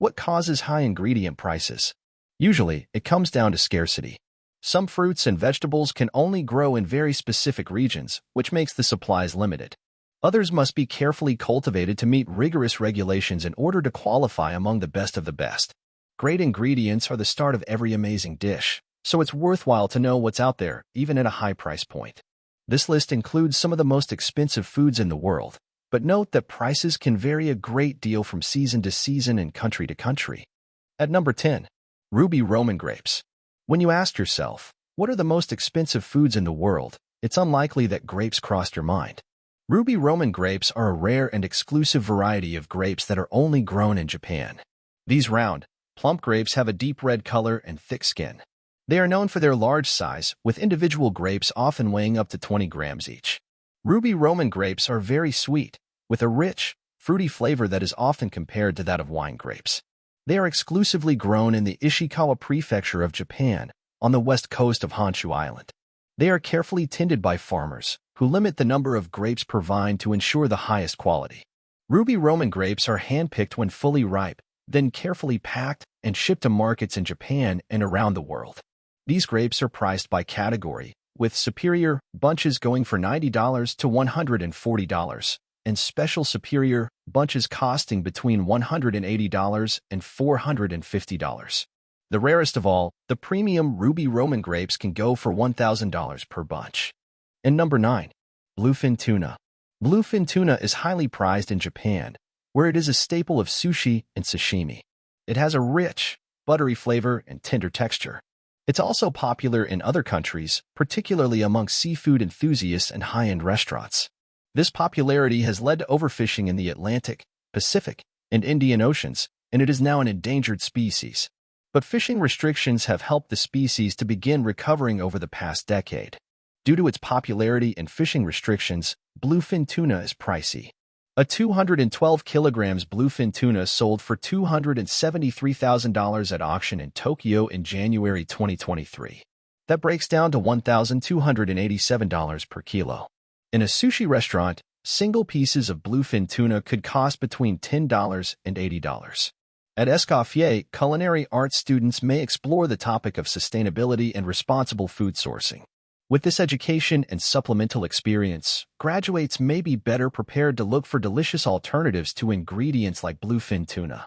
What causes high ingredient prices? Usually, it comes down to scarcity. Some fruits and vegetables can only grow in very specific regions, which makes the supplies limited. Others must be carefully cultivated to meet rigorous regulations in order to qualify among the best of the best. Great ingredients are the start of every amazing dish, so it's worthwhile to know what's out there, even at a high price point. This list includes some of the most expensive foods in the world, but note that prices can vary a great deal from season to season and country to country. At number 10, ruby Roman grapes. When you ask yourself, what are the most expensive foods in the world, it's unlikely that grapes crossed your mind. Ruby Roman grapes are a rare and exclusive variety of grapes that are only grown in Japan. These round, plump grapes have a deep red color and thick skin. They are known for their large size, with individual grapes often weighing up to 20 grams each. Ruby Roman grapes are very sweet, with a rich, fruity flavor that is often compared to that of wine grapes. They are exclusively grown in the Ishikawa prefecture of Japan, on the west coast of Honshu Island. They are carefully tended by farmers, who limit the number of grapes per vine to ensure the highest quality. Ruby Roman grapes are hand-picked when fully ripe, then carefully packed and shipped to markets in Japan and around the world. These grapes are priced by category, with superior bunches going for $90 to $140, and special superior bunches costing between $180 and $450. The rarest of all, the premium Ruby Roman grapes can go for $1,000 per bunch. And number 9, bluefin tuna. Bluefin tuna is highly prized in Japan, where it is a staple of sushi and sashimi. It has a rich, buttery flavor and tender texture. It's also popular in other countries, particularly among seafood enthusiasts and high-end restaurants. This popularity has led to overfishing in the Atlantic, Pacific, and Indian Oceans, and it is now an endangered species. But fishing restrictions have helped the species to begin recovering over the past decade. Due to its popularity and fishing restrictions, bluefin tuna is pricey. A 212 kilograms bluefin tuna sold for $273,000 at auction in Tokyo in January 2023. That breaks down to $1,287 per kilo. In a sushi restaurant, single pieces of bluefin tuna could cost between $10 and $80. At Escoffier, culinary arts students may explore the topic of sustainability and responsible food sourcing. With this education and supplemental experience, graduates may be better prepared to look for delicious alternatives to ingredients like bluefin tuna.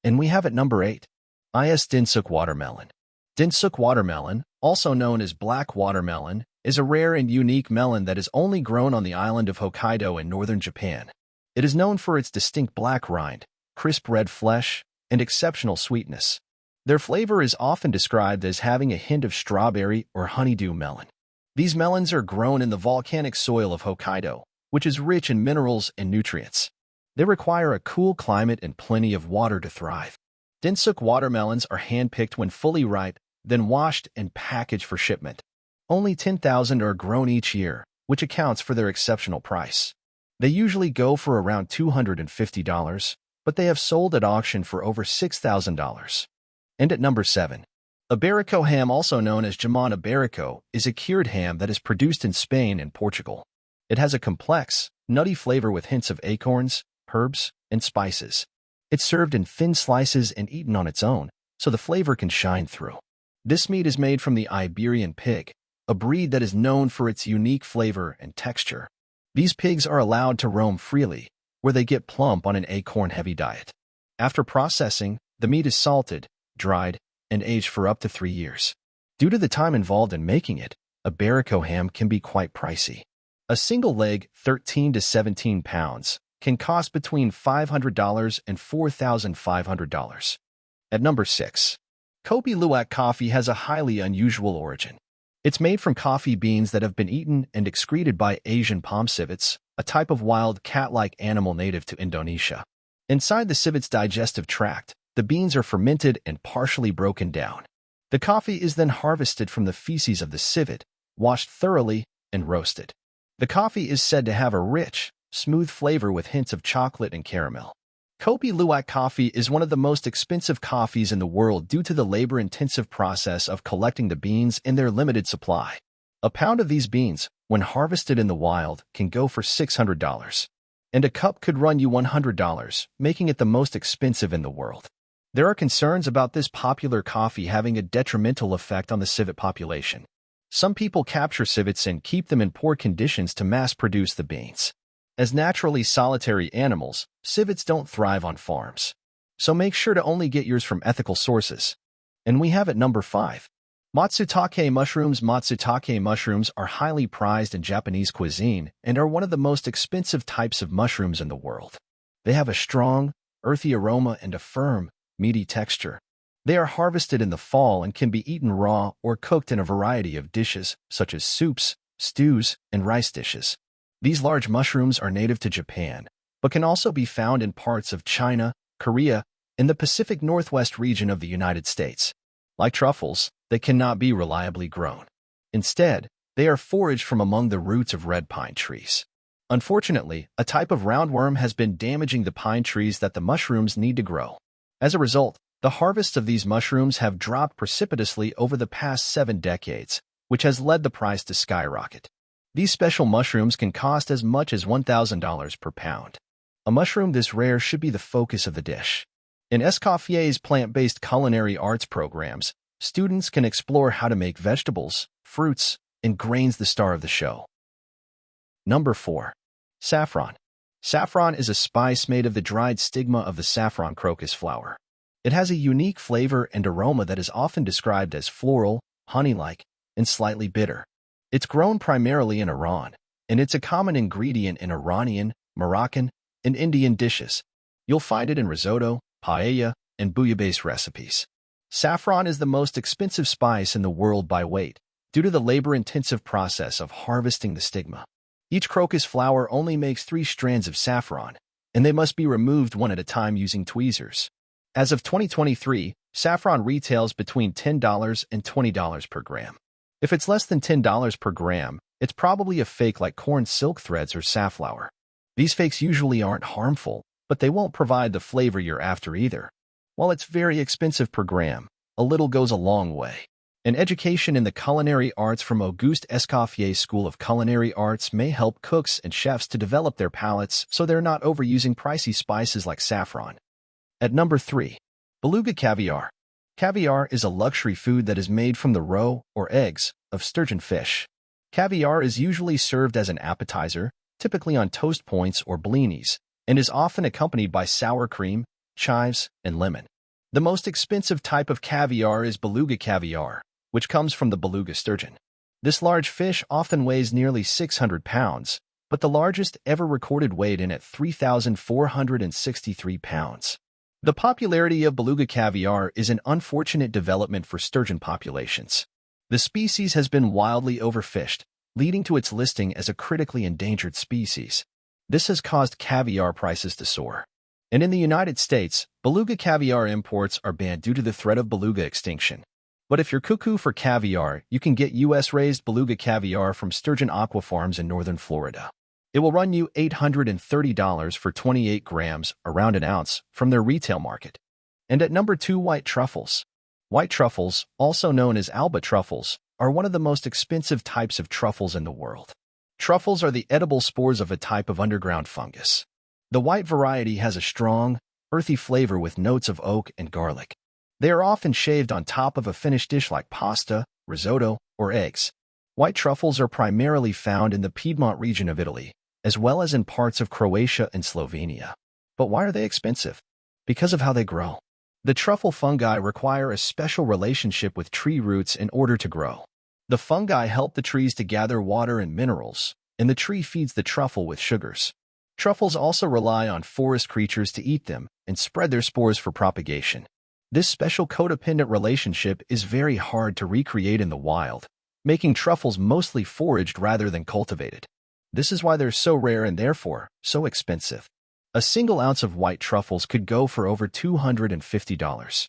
And we have at number 8, Dinsuk watermelon. Dinsuk watermelon, also known as black watermelon, is a rare and unique melon that is only grown on the island of Hokkaido in northern Japan. It is known for its distinct black rind, crisp red flesh, and exceptional sweetness. Their flavor is often described as having a hint of strawberry or honeydew melon. These melons are grown in the volcanic soil of Hokkaido, which is rich in minerals and nutrients. They require a cool climate and plenty of water to thrive. Dinsuk watermelons are hand-picked when fully ripe, then washed and packaged for shipment. Only 10,000 are grown each year, which accounts for their exceptional price. They usually go for around $250, but they have sold at auction for over $6,000. And at number 7, Iberico ham, also known as jamon iberico, is a cured ham that is produced in Spain and Portugal. It has a complex, nutty flavor with hints of acorns, herbs, and spices. It's served in thin slices and eaten on its own, so the flavor can shine through. This meat is made from the Iberian pig, a breed that is known for its unique flavor and texture. These pigs are allowed to roam freely, where they get plump on an acorn-heavy diet. After processing, the meat is salted, dried, and aged for up to 3 years. Due to the time involved in making it, Iberico ham can be quite pricey. A single leg, 13 to 17 pounds, can cost between $500 and $4,500. At number 6, Kopi Luwak coffee has a highly unusual origin. It's made from coffee beans that have been eaten and excreted by Asian palm civets, a type of wild cat-like animal native to Indonesia. Inside the civet's digestive tract, the beans are fermented and partially broken down. The coffee is then harvested from the feces of the civet, washed thoroughly, and roasted. The coffee is said to have a rich, smooth flavor with hints of chocolate and caramel. Kopi Luwak coffee is one of the most expensive coffees in the world due to the labor-intensive process of collecting the beans and their limited supply. A pound of these beans, when harvested in the wild, can go for $600. And a cup could run you $100, making it the most expensive in the world. There are concerns about this popular coffee having a detrimental effect on the civet population. Some people capture civets and keep them in poor conditions to mass-produce the beans. As naturally solitary animals, civets don't thrive on farms. So make sure to only get yours from ethical sources. And we have at number 5. Matsutake mushrooms. Matsutake mushrooms are highly prized in Japanese cuisine and are one of the most expensive types of mushrooms in the world. They have a strong, earthy aroma and a firm, meaty texture. They are harvested in the fall and can be eaten raw or cooked in a variety of dishes, such as soups, stews, and rice dishes. These large mushrooms are native to Japan, but can also be found in parts of China, Korea, and the Pacific Northwest region of the United States. Like truffles, they cannot be reliably grown. Instead, they are foraged from among the roots of red pine trees. Unfortunately, a type of roundworm has been damaging the pine trees that the mushrooms need to grow. As a result, the harvests of these mushrooms have dropped precipitously over the past 7 decades, which has led the price to skyrocket. These special mushrooms can cost as much as $1,000 per pound. A mushroom this rare should be the focus of the dish. In Escoffier's plant-based culinary arts programs, students can explore how to make vegetables, fruits, and grains the star of the show. Number 4. Saffron. Saffron is a spice made of the dried stigma of the saffron crocus flower. It has a unique flavor and aroma that is often described as floral, honey-like, and slightly bitter. It's grown primarily in Iran, and it's a common ingredient in Iranian, Moroccan, and Indian dishes. You'll find it in risotto, paella, and bouillabaisse recipes. Saffron is the most expensive spice in the world by weight, due to the labor-intensive process of harvesting the stigma. Each crocus flower only makes 3 strands of saffron, and they must be removed one at a time using tweezers. As of 2023, saffron retails between $10 and $20 per gram. If it's less than $10 per gram, it's probably a fake like corn silk threads or safflower. These fakes usually aren't harmful, but they won't provide the flavor you're after either. While it's very expensive per gram, a little goes a long way. An education in the culinary arts from Auguste Escoffier's School of Culinary Arts may help cooks and chefs to develop their palates so they're not overusing pricey spices like saffron. At number 3. Beluga caviar. Caviar is a luxury food that is made from the roe, or eggs, of sturgeon fish. Caviar is usually served as an appetizer, typically on toast points or blinis, and is often accompanied by sour cream, chives, and lemon. The most expensive type of caviar is beluga caviar, which comes from the beluga sturgeon. This large fish often weighs nearly 600 pounds, but the largest ever recorded weighed in at 3,463 pounds. The popularity of beluga caviar is an unfortunate development for sturgeon populations. The species has been wildly overfished, leading to its listing as a critically endangered species. This has caused caviar prices to soar. And in the United States, beluga caviar imports are banned due to the threat of beluga extinction. But if you're cuckoo for caviar, you can get U.S.-raised beluga caviar from Sturgeon Aqua Farms in northern Florida. It will run you $830 for 28 grams, around an ounce, from their retail market. And at number 2, white truffles. White truffles, also known as Alba truffles, are one of the most expensive types of truffles in the world. Truffles are the edible spores of a type of underground fungus. The white variety has a strong, earthy flavor with notes of oak and garlic. They are often shaved on top of a finished dish like pasta, risotto, or eggs. White truffles are primarily found in the Piedmont region of Italy, as well as in parts of Croatia and Slovenia. But why are they expensive? Because of how they grow. The truffle fungi require a special relationship with tree roots in order to grow. The fungi help the trees to gather water and minerals, and the tree feeds the truffle with sugars. Truffles also rely on forest creatures to eat them and spread their spores for propagation. This special codependent relationship is very hard to recreate in the wild, making truffles mostly foraged rather than cultivated. This is why they're so rare and therefore so expensive. A single ounce of white truffles could go for over $250.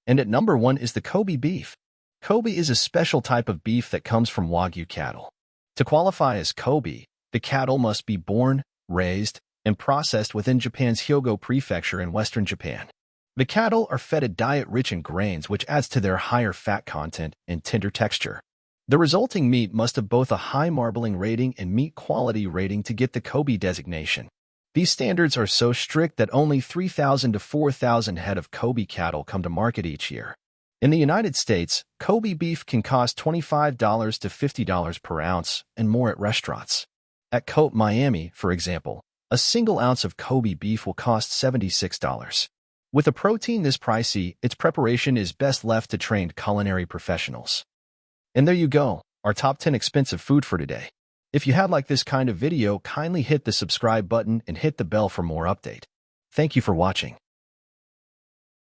And at number 1 is the Kobe beef. Kobe is a special type of beef that comes from Wagyu cattle. To qualify as Kobe, the cattle must be born, raised, and processed within Japan's Hyogo Prefecture in western Japan. The cattle are fed a diet rich in grains, which adds to their higher fat content and tender texture. The resulting meat must have both a high marbling rating and meat quality rating to get the Kobe designation. These standards are so strict that only 3,000 to 4,000 head of Kobe cattle come to market each year. In the United States, Kobe beef can cost $25 to $50 per ounce and more at restaurants. At Cote Miami, for example, a single ounce of Kobe beef will cost $76. With a protein this pricey, its preparation is best left to trained culinary professionals. And there you go, our top 10 expensive food for today. If you had like this kind of video, kindly hit the subscribe button and hit the bell for more update. Thank you for watching.